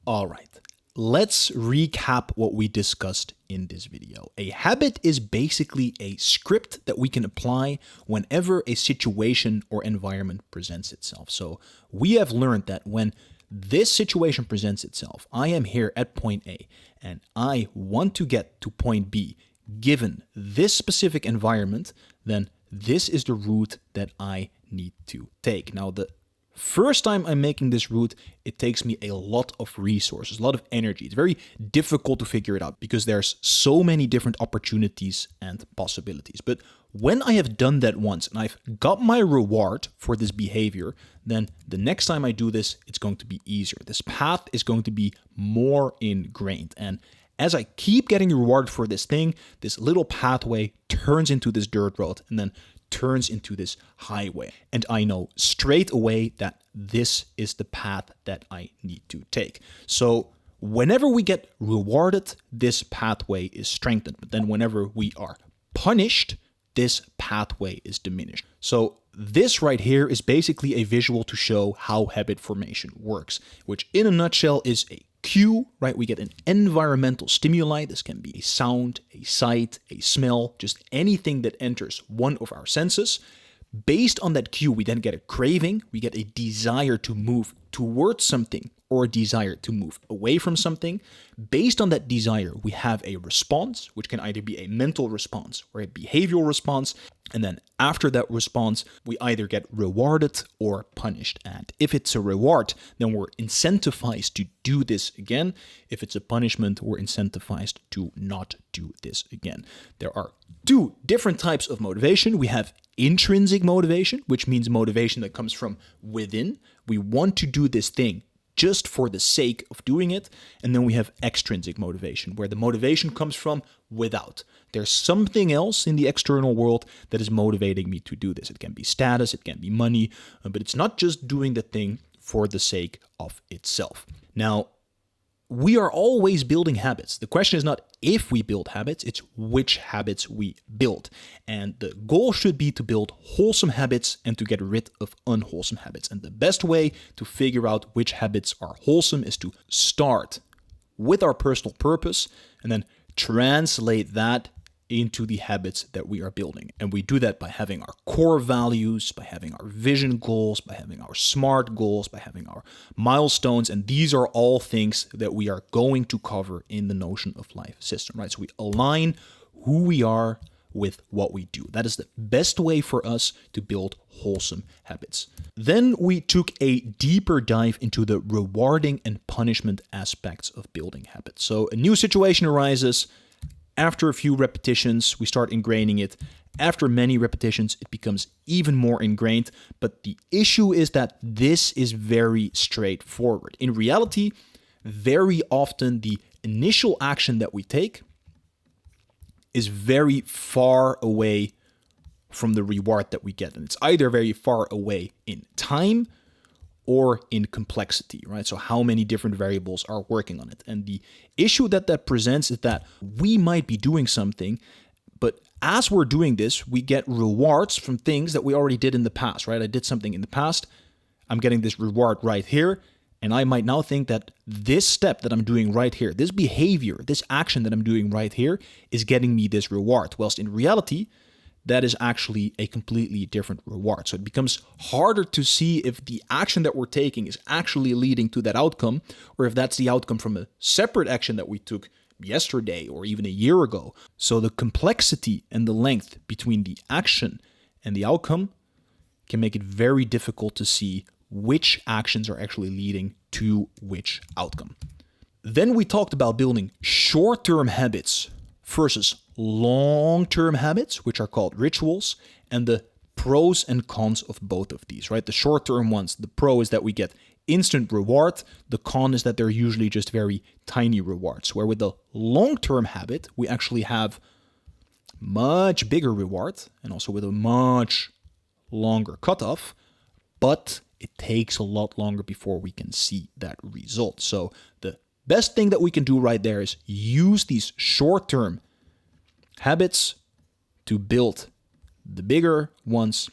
All right, let's recap what we discussed in this video. A habit is basically a script that we can apply whenever a situation or environment presents itself. So we have learned that when this situation presents itself, I am here at point A and I want to get to point B given this specific environment, then this is the route that I need to take. Now, the first time I'm making this route, it takes me a lot of resources, a lot of energy. It's very difficult to figure it out because there's so many different opportunities and possibilities. But when I have done that once and I've got my reward for this behavior, then the next time I do this, it's going to be easier. This path is going to be more ingrained. And as I keep getting rewarded for this thing, this little pathway turns into this dirt road and then turns into this highway. And I know straight away that this is the path that I need to take. So whenever we get rewarded, this pathway is strengthened. But then whenever we are punished, this pathway is diminished. So this right here is basically a visual to show how habit formation works, which in a nutshell is a cue, right? We get an environmental stimuli. This can be a sound, a sight, a smell, just anything that enters one of our senses. Based on that cue, we then get a craving. We get a desire to move towards something or a desire to move away from something. Based on that desire, we have a response, which can either be a mental response or a behavioral response. And then after that response, we either get rewarded or punished. And if it's a reward, then we're incentivized to do this again. If it's a punishment, we're incentivized to not do this again. There are two different types of motivation. We have intrinsic motivation, which means motivation that comes from within. We want to do this thing just for the sake of doing it. And then we have extrinsic motivation, where the motivation comes from without. There's something else in the external world that is motivating me to do this. It can be status, it can be money, but it's not just doing the thing for the sake of itself. Now, we are always building habits. The question is not if we build habits, it's which habits we build. And the goal should be to build wholesome habits and to get rid of unwholesome habits. And the best way to figure out which habits are wholesome is to start with our personal purpose and then translate that into the habits that we are building. And we do that by having our core values, by having our vision goals, by having our SMART goals, by having our milestones. And these are all things that we are going to cover in the Notion of Life system, right? So we align who we are with what we do. That is the best way for us to build wholesome habits. Then we took a deeper dive into the rewarding and punishment aspects of building habits. So a new situation arises. After a few repetitions, we start ingraining it. After many repetitions, it becomes even more ingrained. But the issue is that this is very straightforward. In reality, very often the initial action that we take is very far away from the reward that we get. And it's either very far away in time or in complexity, right? So how many different variables are working on it? And the issue that presents is that we might be doing something, but as we're doing this, we get rewards from things that we already did in the past, right? I did something in the past, I'm getting this reward right here, and I might now think that this step that I'm doing right here, this behavior, this action that I'm doing right here is getting me this reward, whilst in reality, that is actually a completely different reward. So it becomes harder to see if the action that we're taking is actually leading to that outcome, or if that's the outcome from a separate action that we took yesterday or even a year ago. So the complexity and the length between the action and the outcome can make it very difficult to see which actions are actually leading to which outcome. Then we talked about building short-term habits versus long-term habits, which are called rituals, and the pros and cons of both of these, right? The short-term ones, the pro is that we get instant reward. The con is that they're usually just very tiny rewards, where with the long-term habit, we actually have much bigger reward and also with a much longer cutoff, but it takes a lot longer before we can see that result. So the best thing that we can do right there is use these short-term habits to build the bigger ones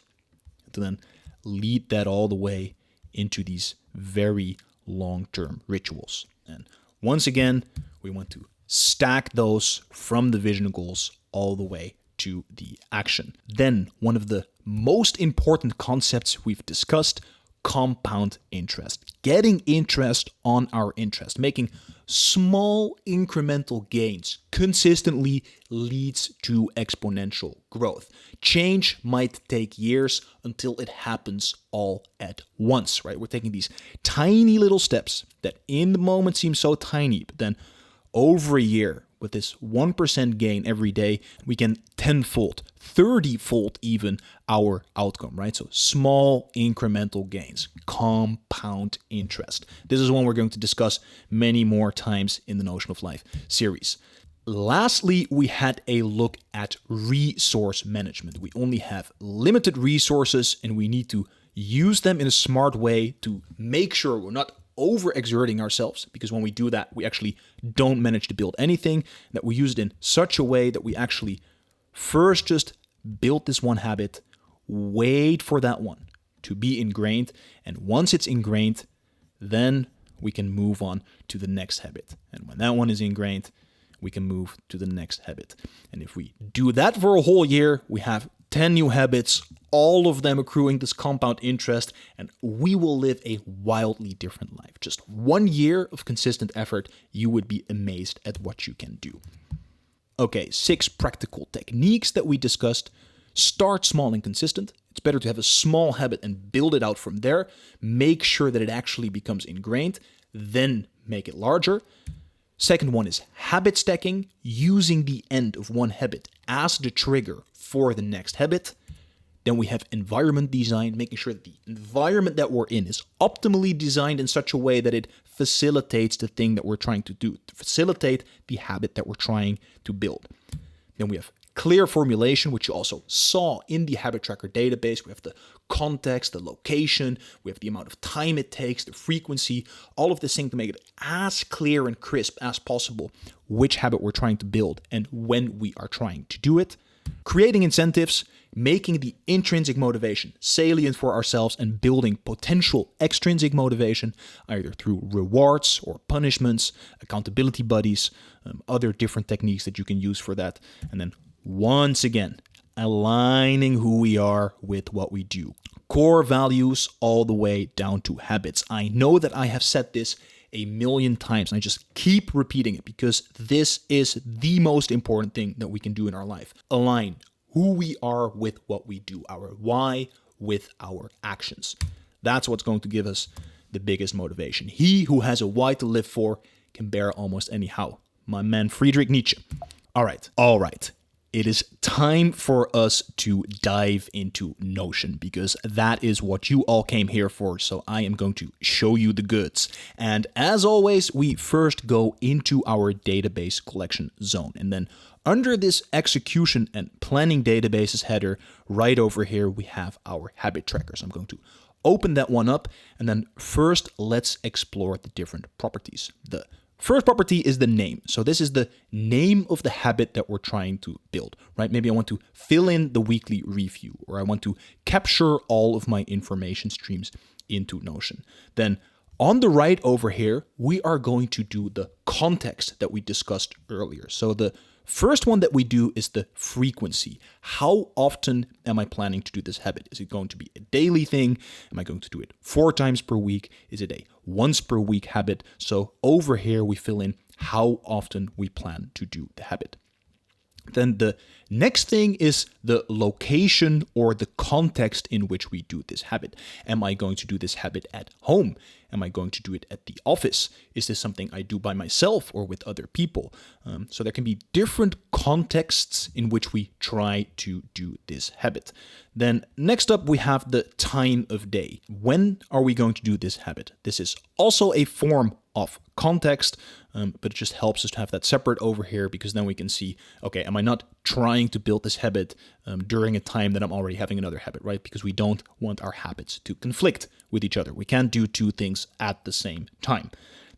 to then lead that all the way into these very long-term rituals. And once again, we want to stack those from the vision goals all the way to the action. Then one of the most important concepts we've discussed, compound interest. Getting interest on our interest, making small incremental gains consistently leads to exponential growth. Change might take years until it happens all at once, right? We're taking these tiny little steps that in the moment seem so tiny, but then over a year, with this 1% gain every day, we can tenfold, 30-fold even our outcome, right? So small incremental gains, compound interest. This is one we're going to discuss many more times in the Notion of Life series. Lastly, we had a look at resource management. We only have limited resources and we need to use them in a smart way to make sure we're not overexerting ourselves, because when we do that, we actually don't manage to build anything, that we use it in such a way that we actually first just build this one habit, wait for that one to be ingrained, and once it's ingrained, then we can move on to the next habit. And when that one is ingrained, we can move to the next habit. And if we do that for a whole year, we have 10 new habits, all of them accruing this compound interest, and we will live a wildly different life. Just 1 year of consistent effort, you would be amazed at what you can do. Okay, 6 practical techniques that we discussed. Start small and consistent. It's better to have a small habit and build it out from there. Make sure that it actually becomes ingrained, then make it larger. Second one is habit stacking, using the end of one habit as the trigger for the next habit. Then we have environment design, making sure that the environment that we're in is optimally designed in such a way that it facilitates the thing that we're trying to do, to facilitate the habit that we're trying to build. Then we have clear formulation, which you also saw in the habit tracker database. We have the context, the location, we have the amount of time it takes, the frequency, all of this thing to make it as clear and crisp as possible which habit we're trying to build and when we are trying to do it. Creating incentives, making the intrinsic motivation salient for ourselves and building potential extrinsic motivation, either through rewards or punishments, accountability buddies, other different techniques that you can use for that. And then once again, aligning who we are with what we do. Core values all the way down to habits. I know that I have said this a million times, and I just keep repeating it because this is the most important thing that we can do in our life. Align who we are with what we do, our why with our actions. That's what's going to give us the biggest motivation. He who has a why to live for can bear almost any how. My man Friedrich Nietzsche. All right. It is time for us to dive into Notion because that is what you all came here for. So I am going to show you the goods. And as always, we first go into our database collection zone. And then under this execution and planning databases header, right over here, we have our habit trackers. I'm going to open that one up. And then first, let's explore the different properties. The first property is the name. So this is the name of the habit that we're trying to build, right? Maybe I want to fill in the weekly review, or I want to capture all of my information streams into Notion. Then on the right over here, we are going to do the context that we discussed earlier. So the first one that we do is the frequency. How often am I planning to do this habit? Is it going to be a daily thing? Am I going to do it 4 times per week? Is it a once per week habit? So over here, we fill in how often we plan to do the habit. Then the next thing is the location or the context in which we do this habit. Am I going to do this habit at home? Am I going to do it at the office? Is this something I do by myself or with other people? So there can be different contexts in which we try to do this habit. Then next up, we have the time of day. When are we going to do this habit? This is also a form of context, but it just helps us to have that separate over here because then we can see, okay, am I not trying to build this habit during a time that I'm already having another habit, right? Because we don't want our habits to conflict with each other. We can't do 2 things at the same time.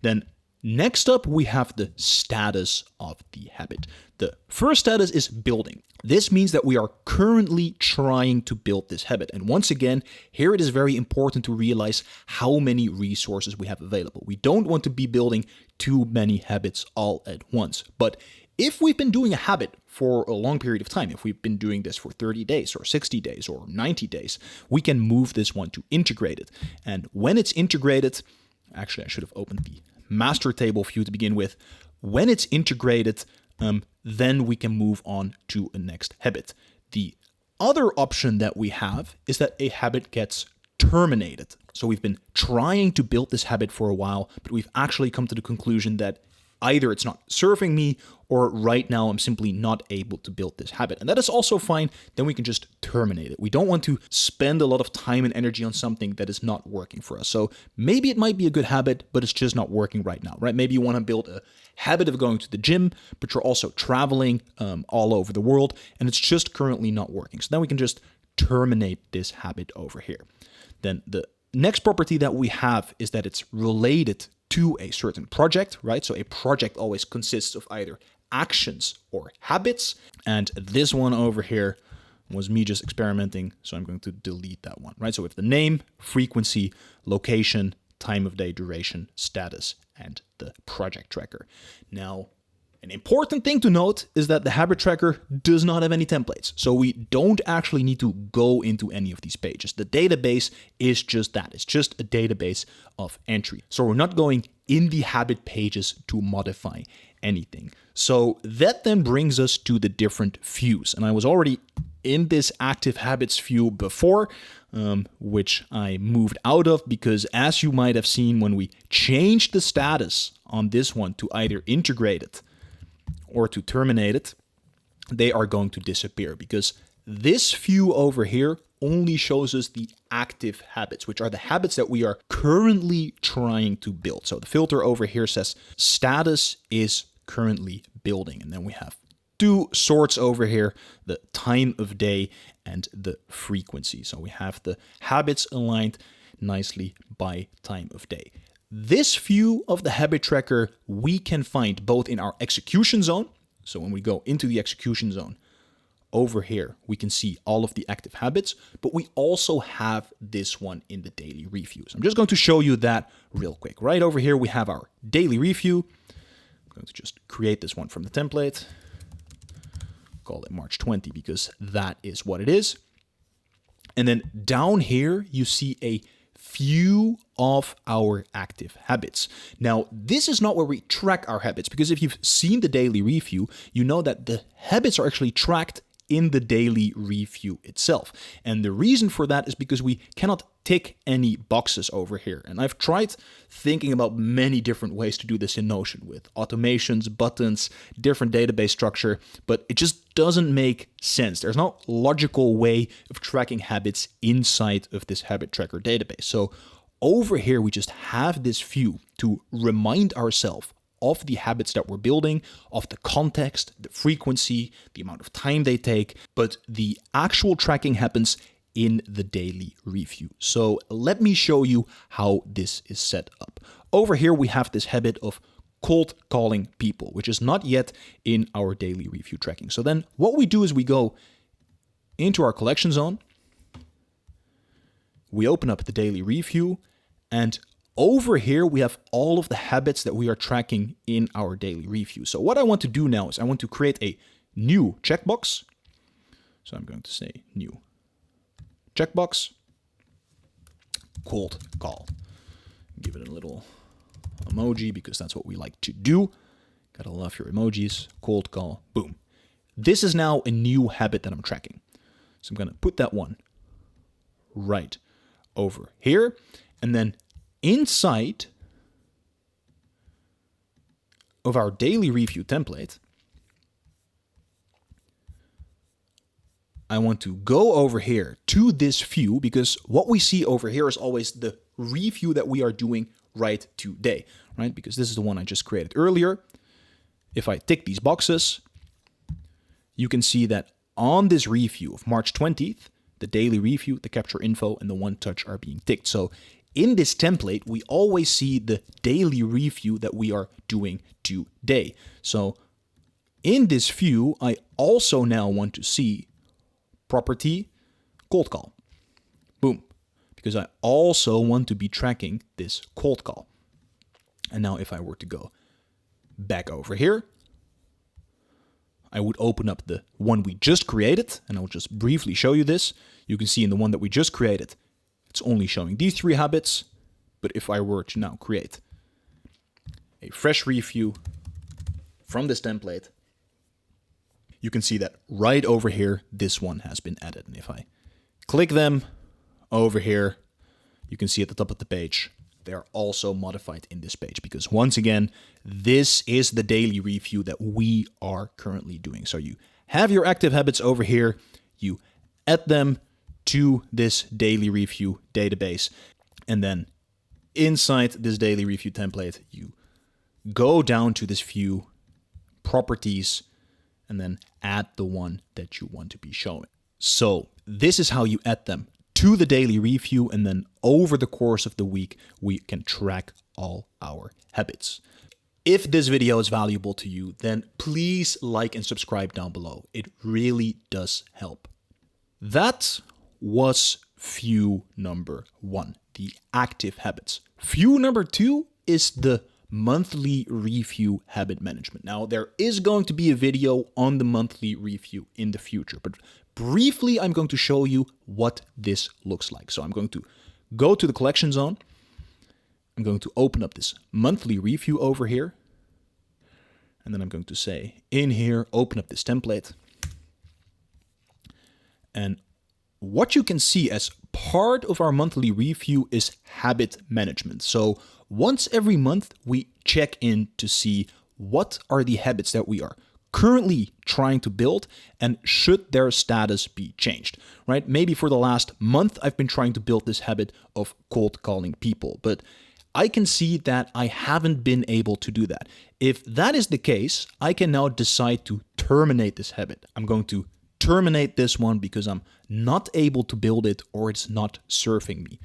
Then Next up, we have the status of the habit. The first status is building. This means that we are currently trying to build this habit. And once again, here it is very important to realize how many resources we have available. We don't want to be building too many habits all at once. But if we've been doing a habit for a long period of time, if we've been doing this for 30 days or 60 days or 90 days, we can move this one to integrated. And when it's integrated, actually I should have opened the master table view to begin with. When it's integrated, then we can move on to a next habit. The other option that we have is that a habit gets terminated. So we've been trying to build this habit for a while, but we've actually come to the conclusion that either it's not serving me or right now I'm simply not able to build this habit. And that is also fine. Then we can just terminate it. We don't want to spend a lot of time and energy on something that is not working for us. So maybe it might be a good habit, but it's just not working right now, right? Maybe you want to build a habit of going to the gym, but you're also traveling all over the world and it's just currently not working. So then we can just terminate this habit over here. Then the next property that we have is that it's related to a certain project, right? So a project always consists of either actions or habits. And this one over here was me just experimenting. So I'm going to delete that one, right? So we have the name, frequency, location, time of day, duration, status, and the project tracker. Now, an important thing to note is that the habit tracker does not have any templates. So we don't actually need to go into any of these pages. The database is just that. It's just a database of entry. So we're not going in the habit pages to modify anything. So that then brings us to the different views. And I was already in this active habits view before, which I moved out of because as you might have seen when we changed the status on this one to either integrated or to terminate it, they are going to disappear because this view over here only shows us the active habits, which are the habits that we are currently trying to build. So the filter over here says status is currently building. And then we have two sorts over here, the time of day and the frequency. So we have the habits aligned nicely by time of day. This view of the habit tracker we can find both in our execution zone. So when we go into the execution zone over here, we can see all of the active habits, but we also have this one in the daily reviews. I'm just going to show you that real quick. Right over here, we have our daily review. I'm going to just create this one from the template. Call it March 20 because that is what it is. And then down here, you see a few of our active habits. Now, this is not where we track our habits because if you've seen the daily review, you know that the habits are actually tracked in the daily review itself. And the reason for that is because we cannot tick any boxes over here. And I've tried thinking about many different ways to do this in Notion with automations, buttons, different database structure, but it just doesn't make sense. There's no logical way of tracking habits inside of this habit tracker database. So over here, we just have this view to remind ourselves of the habits that we're building, of the context, the frequency, the amount of time they take, but the actual tracking happens in the daily review. So let me show you how this is set up. Over here, we have this habit of cold calling people, which is not yet in our daily review tracking. So then what we do is we go into our collection zone, we open up the daily review, and over here, we have all of the habits that we are tracking in our daily review. So what I want to do now is I want to create a new checkbox. So I'm going to say new checkbox, cold call. Give it a little emoji because that's what we like to do. Gotta love your emojis. Cold call, boom. This is now a new habit that I'm tracking. So I'm gonna put that one right over here. And then inside of our daily review template, I want to go over here to this view because what we see over here is always the review that we are doing right today, right? Because this is the one I just created earlier. If I tick these boxes, you can see that on this review of March 20th, the daily review, the capture info, and the one touch are being ticked. So in this template, we always see the daily review that we are doing today. So in this view, I also now want to see property cold call. Boom. Because I also want to be tracking this cold call. And now if I were to go back over here, I would open up the one we just created, and I'll just briefly show you this. You can see in the one that we just created, it's only showing these 3 habits. But if I were to now create a fresh review from this template, you can see that right over here, this one has been added. And if I click them over here, you can see at the top of the page, they are also modified in this page, because once again, this is the daily review that we are currently doing. So you have your active habits over here, you add them to this daily review database, and then inside this daily review template, you go down to this view, properties, and then add the one that you want to be showing. So this is how you add them to the daily review, and then over the course of the week, we can track all our habits. If this video is valuable to you, then please like and subscribe down below. It really does help. That was view number 1, the active habits. View number 2 is the monthly review habit management. Now, there is going to be a video on the monthly review in the future, but briefly, I'm going to show you what this looks like. So I'm going to go to the collection zone. I'm going to open up this monthly review over here. And then I'm going to say in here, open up this template. And what you can see as part of our monthly review is habit management. So once every month, we check in to see what are the habits that we are currently trying to build, and should their status be changed, right? Maybe for the last month, I've been trying to build this habit of cold calling people, but I can see that I haven't been able to do that. If that is the case, I can now decide to terminate this habit. I'm going to terminate this one because I'm not able to build it, or it's not serving me.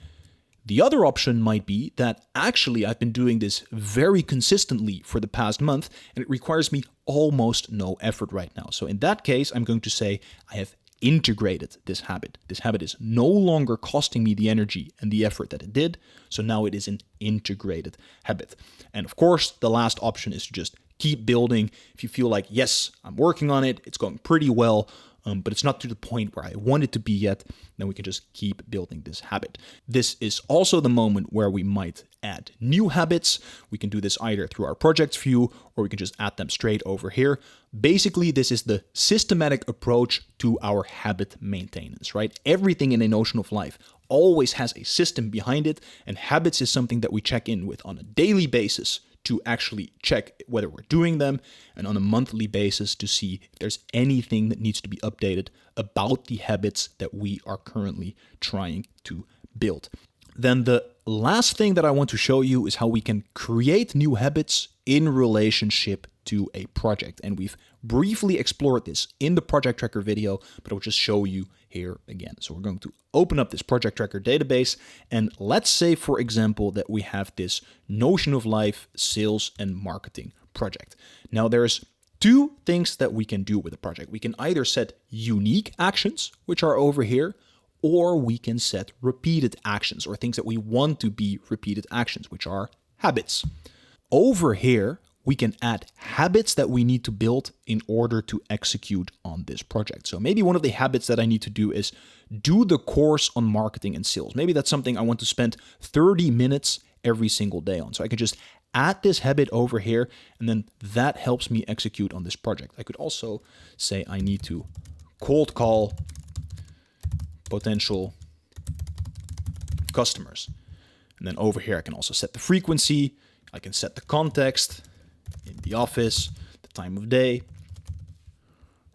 The other option might be that actually I've been doing this very consistently for the past month, and it requires me almost no effort right now. So in that case, I'm going to say I have integrated this habit. This habit is no longer costing me the energy and the effort that it did. So now it is an integrated habit. And of course, the last option is to just keep building. If you feel like, yes, I'm working on it, it's going pretty well, but it's not to the point where I want it to be yet, then we can just keep building this habit. This is also the moment where we might add new habits. We can do this either through our projects view, or we can just add them straight over here. Basically, this is the systematic approach to our habit maintenance, right? Everything in a Notion of Life always has a system behind it, and habits is something that we check in with on a daily basis to actually check whether we're doing them, and on a monthly basis to see if there's anything that needs to be updated about the habits that we are currently trying to build. Then the last thing that I want to show you is how we can create new habits in relationship to a project. And we've briefly explored this in the project tracker video, but I'll just show you here again. So we're going to open up this project tracker database, and let's say, for example, that we have this Notion of Life sales and marketing project. Now there's 2 things that we can do with the project. We can either set unique actions, which are over here, or we can set repeated actions, or things that we want to be repeated actions, which are habits. Over here, we can add habits that we need to build in order to execute on this project. So maybe one of the habits that I need to do is do the course on marketing and sales. Maybe that's something I want to spend 30 minutes every single day on. So I can just add this habit over here, and then that helps me execute on this project. I could also say I need to cold call potential customers. And then over here, I can also set the frequency. I can set the context in the office, the time of day,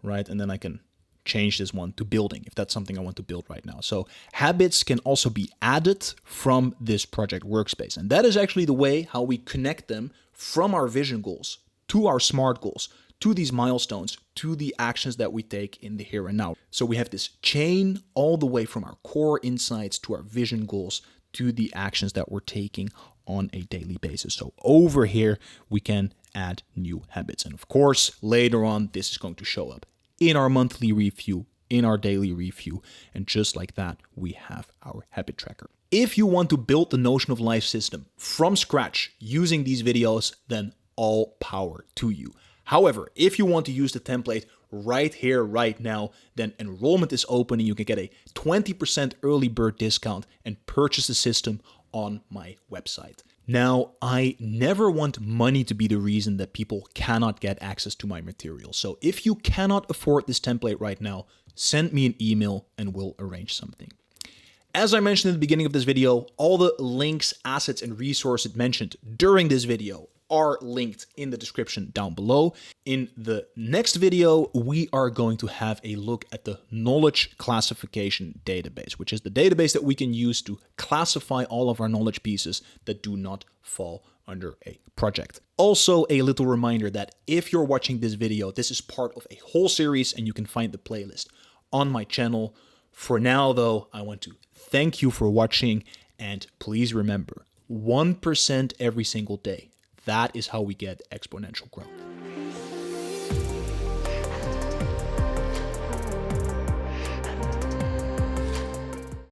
right? And then I can change this one to building if that's something I want to build right now. So habits can also be added from this project workspace. And that is actually the way how we connect them from our vision goals to our SMART goals, to these milestones, to the actions that we take in the here and now. So we have this chain all the way from our core insights to our vision goals to the actions that we're taking on a daily basis. So over here, we can add new habits. And of course, later on, this is going to show up in our monthly review, in our daily review. And just like that, we have our habit tracker. If you want to build the Notion of Life system from scratch using these videos, then all power to you. However, if you want to use the template right here, right now, then enrollment is open and you can get a 20% early bird discount and purchase the system on my website. Now, I never want money to be the reason that people cannot get access to my material. So if you cannot afford this template right now, send me an email and we'll arrange something. As I mentioned in the beginning of this video, all the links, assets, and resources mentioned during this video are linked in the description down below. In the next video, we are going to have a look at the knowledge classification database, which is the database that we can use to classify all of our knowledge pieces that do not fall under a project. Also, a little reminder that if you're watching this video, this is part of a whole series and you can find the playlist on my channel. For now, though, I want to thank you for watching, and please remember, 1% every single day. That is how we get exponential growth.